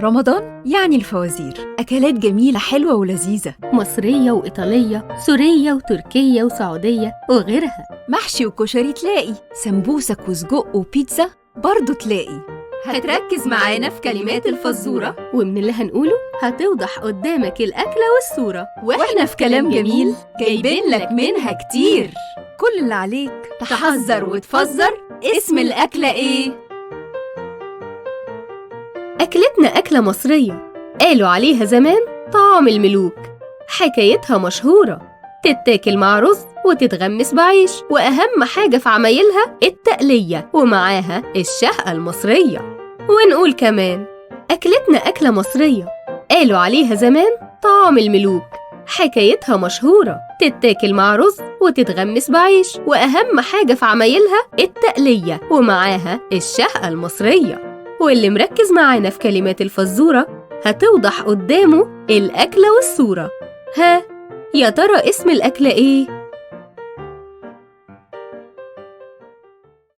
رمضان يعني الفوازير، أكلات جميلة حلوة ولذيذة، مصرية وإيطالية، سورية وتركية وسعودية وغيرها. محشي وكشري تلاقي، سمبوسك وسجق وبيتزا برضو تلاقي. هتركز معانا في كلمات الفزورة، ومن اللي هنقوله هتوضح قدامك الأكلة والصورة، وإحنا في كلام جميل جايبين لك منها كتير. كل اللي عليك تحذر وتفزر، اسم الأكلة إيه؟ أكلتنا أكلة مصرية، قالوا عليها زمان طعام الملوك. حكايتها مشهورة، تتاكل مع رز وتتغمس بعيش، وأهم حاجة في عمايلها التقلية ومعاها الشهقة المصرية. ونقول كمان أكلتنا أكلة مصرية، قالوا عليها زمان طعام الملوك. حكايتها مشهورة، تتاكل مع رز وتتغمس بعيش، وأهم حاجة في عمايلها التقلية ومعاها الشهقة المصرية. واللي مركز معانا في كلمات الفزورة هتوضح قدامه الأكلة والصورة. ها، يا ترى اسم الأكلة إيه؟